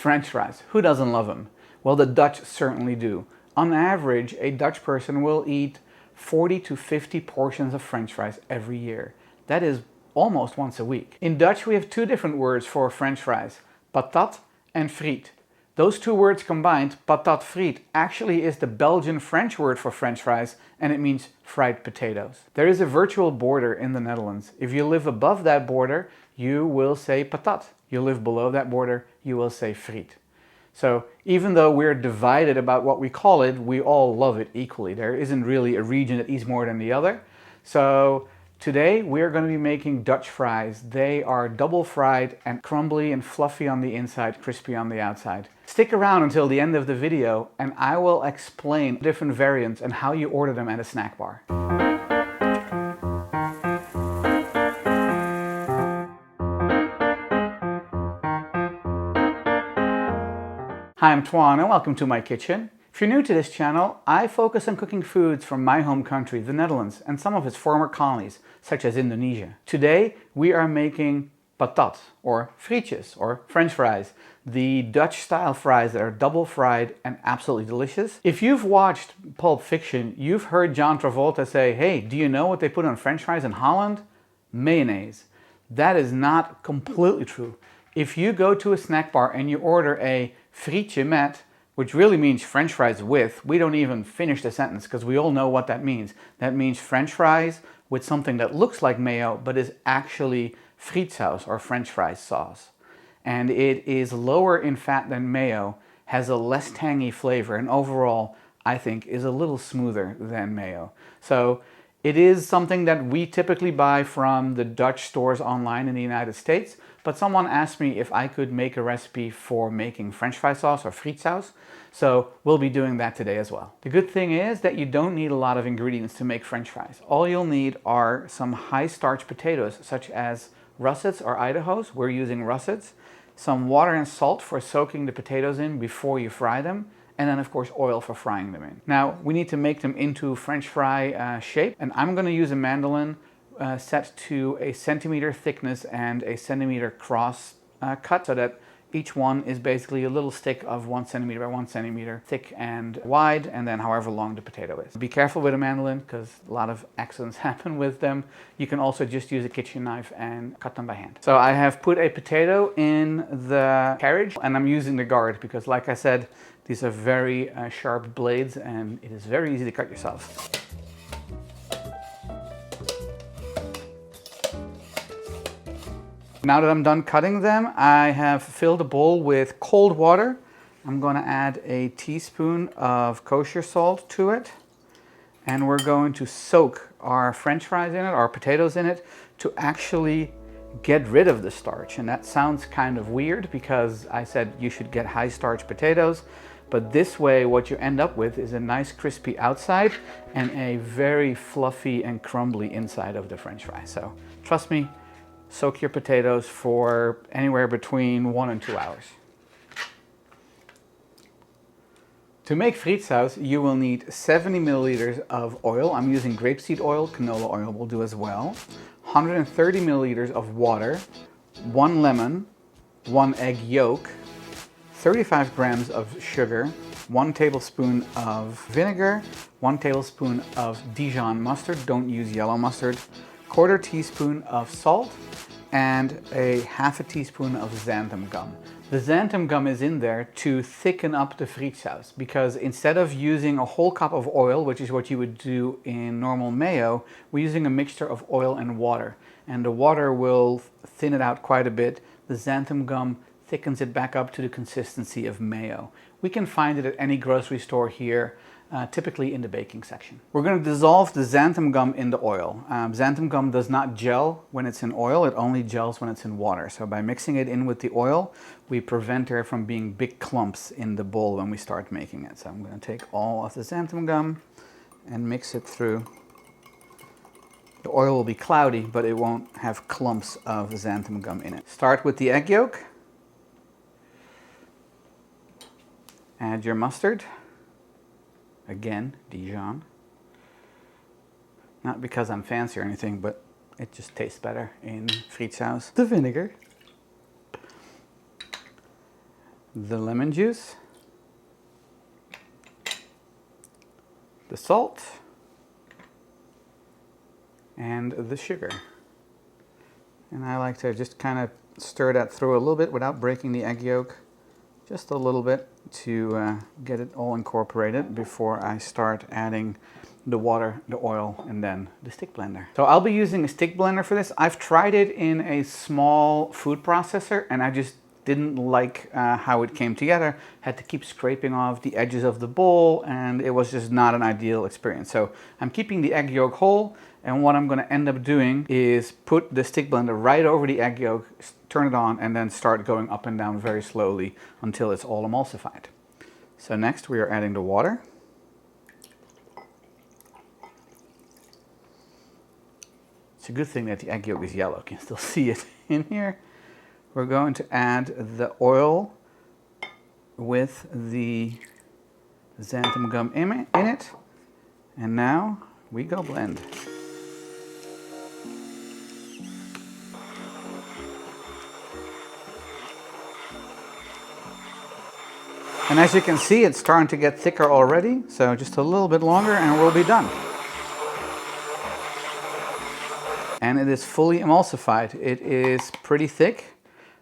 French fries. Who doesn't love them? Well, the Dutch certainly do. On average, a Dutch person will eat 40 to 50 portions of French fries every year. That is almost once a week. In Dutch, we have two different words for French fries, patat and friet. Those two words combined, patat friet, actually is the Belgian French word for French fries, and it means fried potatoes. There is a virtual border in the Netherlands. If you live above that border, you will say patat. You live below that border, you will say friet. So even though we're divided about what we call it, we all love it equally. There isn't really a region that eats more than the other. So today we're going to be making Dutch fries. They are double fried and crumbly and fluffy on the inside, crispy on the outside. Stick around until the end of the video and I will explain different variants and how you order them at a snack bar. Hi, I'm Toine and welcome to my kitchen. If you're new to this channel, I focus on cooking foods from my home country, the Netherlands, and some of its former colonies, such as Indonesia. Today, we are making patat, or frietjes, or French fries, the Dutch-style fries that are double fried and absolutely delicious. If you've watched Pulp Fiction, you've heard John Travolta say, "Hey, do you know what they put on French fries in Holland? Mayonnaise." That is not completely true. If you go to a snack bar and you order a frietje met, which really means French fries with, we don't even finish the sentence because we all know what that means. That means French fries with something that looks like mayo but is actually Frietsaus or French fries sauce. And it is lower in fat than mayo, has a less tangy flavor, and overall I think is a little smoother than mayo. So it is something that we typically buy from the Dutch stores online in the United States, but someone asked me if I could make a recipe for making French fry sauce or Frietsaus, so we'll be doing that today as well. The good thing is that you don't need a lot of ingredients to make French fries. All you'll need are some high starch potatoes, such as russets or Idahos. We're using russets. Some water and salt for soaking the potatoes in before you fry them, and then of course oil for frying them in. Now we need to make them into French fry shape, and I'm going to use a mandolin set to a centimeter thickness and a centimeter cross cut, so that each one is basically a little stick of 1 centimeter by 1 centimeter thick and wide, and then however long the potato is. Be careful with a mandolin because a lot of accidents happen with them. You can also just use a kitchen knife and cut them by hand. So I have put a potato in the carriage and I'm using the guard because, like I said, these are very sharp blades and it is very easy to cut yourself. Now that I'm done cutting them, I have filled a bowl with cold water. I'm going to add a teaspoon of kosher salt to it. And we're going to soak our French fries in it, our potatoes in it, to actually get rid of the starch. And that sounds kind of weird because I said you should get high starch potatoes. But this way, what you end up with is a nice crispy outside and a very fluffy and crumbly inside of the French fry. So trust me, soak your potatoes for anywhere between 1 and 2 hours. To make frietsaus, you will need 70 milliliters of oil. I'm using grapeseed oil, canola oil will do as well. 130 milliliters of water, 1 lemon, 1 egg yolk, 35 grams of sugar, 1 tablespoon of vinegar, 1 tablespoon of Dijon mustard, don't use yellow mustard, 1/4 teaspoon of salt, and a 1/2 teaspoon of xanthan gum. The xanthan gum is in there to thicken up the frietsaus because instead of using a whole cup of oil, which is what you would do in normal mayo, we're using a mixture of oil and water. And the water will thin it out quite a bit. The xanthan gum thickens it back up to the consistency of mayo. We can find it at any grocery store here, typically in the baking section. We're going to dissolve the xanthan gum in the oil. Xanthan gum does not gel when it's in oil, it only gels when it's in water. So by mixing it in with the oil, we prevent there from being big clumps in the bowl when we start making it. So I'm going to take all of the xanthan gum and mix it through. The oil will be cloudy, but it won't have clumps of xanthan gum in it. Start with the egg yolk. Add your mustard. Again, Dijon. Not because I'm fancy or anything, but it just tastes better in frietsaus. The vinegar. the lemon juice, the salt, and the sugar. And I like to just kind of stir that through a little bit without breaking the egg yolk, just a little bit to get it all incorporated before I start adding the water, the oil, and then the stick blender. So I'll be using a stick blender for this. I've tried it in a small food processor and I just didn't like how it came together. Had to keep scraping off the edges of the bowl and it was just not an ideal experience. So I'm keeping the egg yolk whole, and what I'm gonna end up doing is put the stick blender right over the egg yolk, turn it on, and then start going up and down very slowly until it's all emulsified. So next we are adding the water. It's a good thing that the egg yolk is yellow. You can still see it in here. We're going to add the oil with the xanthan gum in it. And now we go blend. And as you can see, it's starting to get thicker already. So just a little bit longer and we'll be done. And it is fully emulsified. It is pretty thick.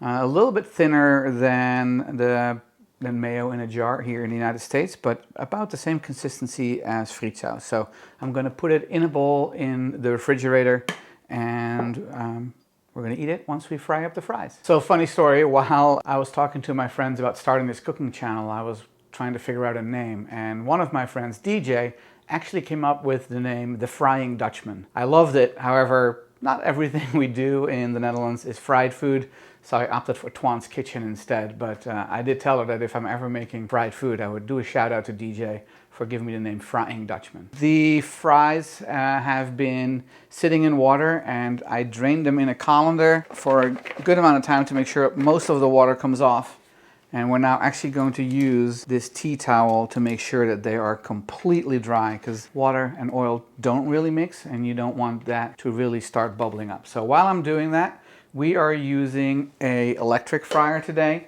A little bit thinner than mayo in a jar here in the United States, but about the same consistency as Frietsaus. So I'm going to put it in a bowl in the refrigerator, and we're going to eat it once we fry up the fries. So funny story, while I was talking to my friends about starting this cooking channel, I was trying to figure out a name, and one of my friends, DJ, actually came up with the name The Frying Dutchman. I loved it. However, not everything we do in the Netherlands is fried food, so I opted for Toine's kitchen instead. But I did tell her that if I'm ever making fried food, I would do a shout out to DJ for giving me the name Frying Dutchman. The fries have been sitting in water, and I drained them in a colander for a good amount of time to make sure most of the water comes off. And we're now actually going to use this tea towel to make sure that they are completely dry, because water and oil don't really mix and you don't want that to really start bubbling up. So while I'm doing that, we are using an electric fryer today,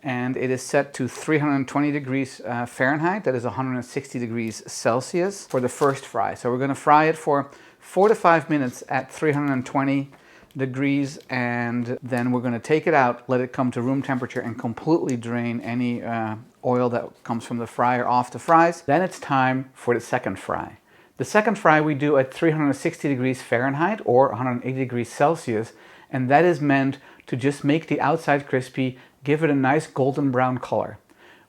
and it is set to 320 degrees Fahrenheit. That is 160 degrees Celsius for the first fry. So we're going to fry it for 4 to 5 minutes at 320 degrees, and then we're going to take it out, let it come to room temperature, and completely drain any oil that comes from the fryer off the fries. Then it's time for the second fry. The second fry we do at 360 degrees Fahrenheit or 180 degrees Celsius, and that is meant to just make the outside crispy, give it a nice golden brown color.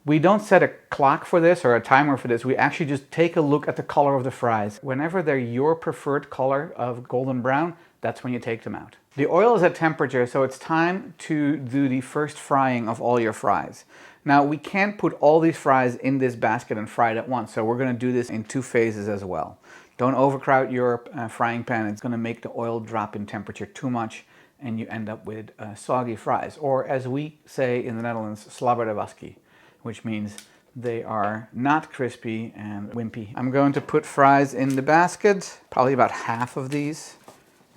We don't set a clock for this or a timer for this. We actually just take a look at the color of the fries. Whenever they're your preferred color of golden brown, that's when you take them out. The oil is at temperature, so it's time to do the first frying of all your fries. Now, we can't put all these fries in this basket and fry it at once, so we're going to do this in 2 phases as well. Don't overcrowd your frying pan. It's going to make the oil drop in temperature too much, and you end up with soggy fries, or as we say in the Netherlands, slabberdewaski, which means they are not crispy and wimpy. I'm going to put fries in the basket, probably about half of these,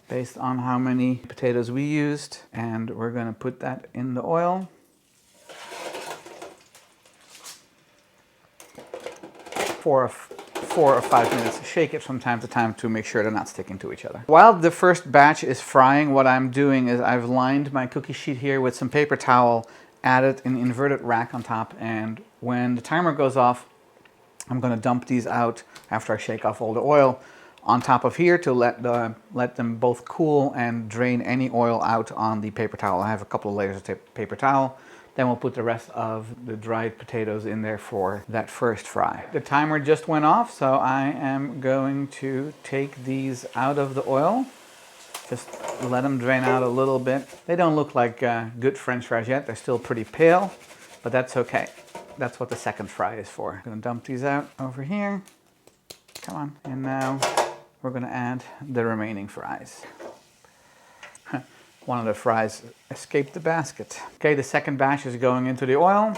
based on how many potatoes we used, and we're going to put that in the oil. For 4 or 5 minutes, shake it from time to time to make sure they're not sticking to each other. While the first batch is frying, what I'm doing is I've lined my cookie sheet here with some paper towel, added an inverted rack on top, and when the timer goes off, I'm going to dump these out after I shake off all the oil on top of here to let them both cool and drain any oil out on the paper towel. I have a couple of layers of paper towel. Then we'll put the rest of the dried potatoes in there for that first fry. The timer just went off, so I am going to take these out of the oil. Just let them drain out a little bit. They don't look like good French fries yet. They're still pretty pale, but that's okay. That's what the second fry is for. I'm gonna dump these out over here. Come on, and now we're gonna add the remaining fries. One of the fries escaped the basket. Okay, the second batch is going into the oil.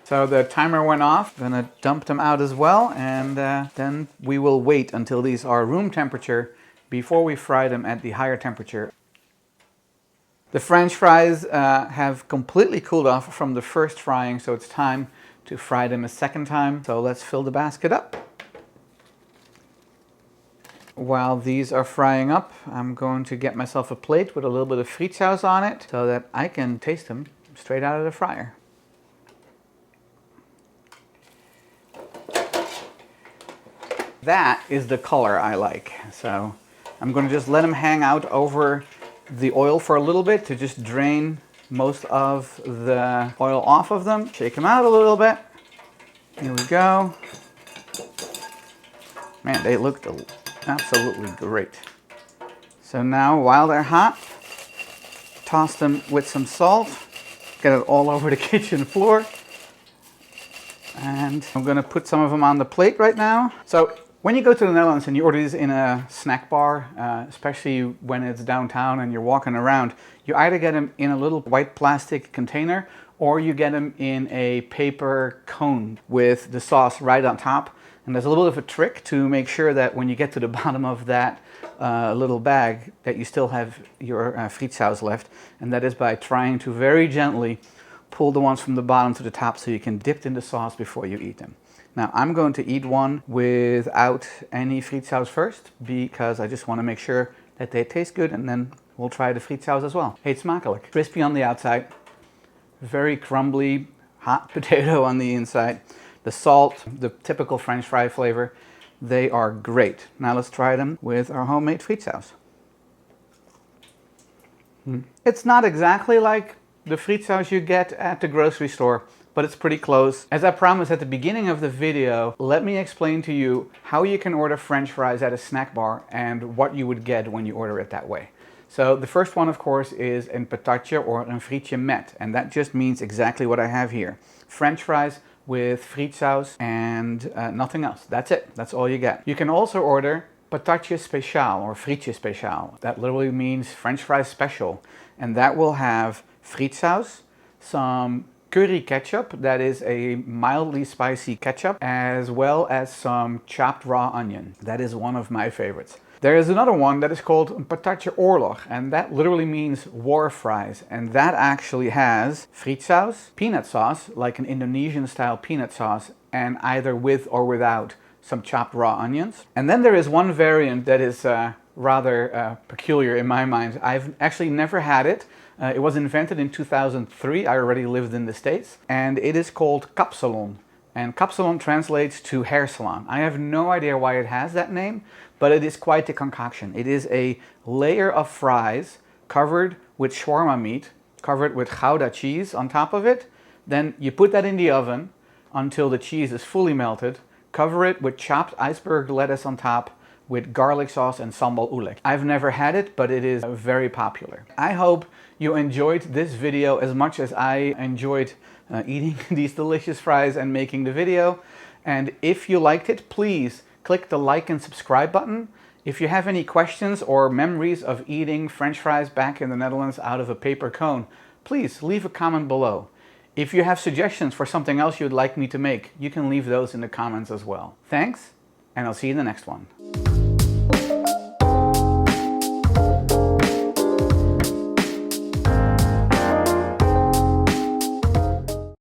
So the timer went off. I'm gonna dump them out as well, and then we will wait until these are room temperature before we fry them at the higher temperature. The French fries have completely cooled off from the first frying, so it's time to fry them a second time. So let's fill the basket up. While these are frying up, I'm going to get myself a plate with a little bit of Frietsaus on it so that I can taste them straight out of the fryer. That is the color I like. So I'm going to just let them hang out over the oil for a little bit to just drain most of the oil off of them. Shake them out a little bit. Here we go. Man, they look absolutely great. So now, while they're hot, toss them with some salt. Get it all over the kitchen floor. And I'm going to put some of them on the plate right now. So when you go to the Netherlands and you order these in a snack bar, especially when it's downtown and you're walking around, you either get them in a little white plastic container or you get them in a paper cone with the sauce right on top. And there's a little bit of a trick to make sure that when you get to the bottom of that little bag that you still have your Frietsaus left, and that is by trying to very gently pull the ones from the bottom to the top so you can dip in the sauce before you eat them. Now I'm going to eat one without any Frietsaus first because I just want to make sure that they taste good, and then we'll try the Frietsaus as well. Eet Smakelijk. Crispy on the outside, very crumbly, hot potato on the inside. The salt, the typical French fry flavor, they are great. Now let's try them with our homemade Frietsaus. It's not exactly like the Frietsaus you get at the grocery store, but it's pretty close. As I promised at the beginning of the video, let me explain to you how you can order French fries at a snack bar and what you would get when you order it that way. So the first one, of course, is een patatje or een frietje met, and that just means exactly what I have here. French fries with Frietsaus and nothing else. That's it. That's all you get. You can also order patatje speciaal or frietje speciaal. That literally means French fries special, and that will have Frietsaus, some curry ketchup, that is a mildly spicy ketchup, as well as some chopped raw onion. That is one of my favorites. There is another one that is called een patatje oorlog, and that literally means war fries, and that actually has Frietsaus, peanut sauce, like an Indonesian style peanut sauce, and either with or without some chopped raw onions. And then there is one variant that is rather peculiar in my mind. I've actually never had it. It was invented in 2003. I already lived in the States, and it is called kapsalon. And kapsalon translates to hair salon. I have no idea why it has that name, but it is quite the concoction. It is a layer of fries covered with shawarma meat, covered with Gouda cheese on top of it. Then you put that in the oven until the cheese is fully melted. Cover it with chopped iceberg lettuce on top with garlic sauce and sambal oelek. I've never had it, but it is very popular. I hope you enjoyed this video as much as I enjoyed eating these delicious fries and making the video. And if you liked it, please click the like and subscribe button. If you have any questions or memories of eating French fries back in the Netherlands out of a paper cone, please leave a comment below. If you have suggestions for something else you'd like me to make, you can leave those in the comments as well. Thanks, and I'll see you in the next one.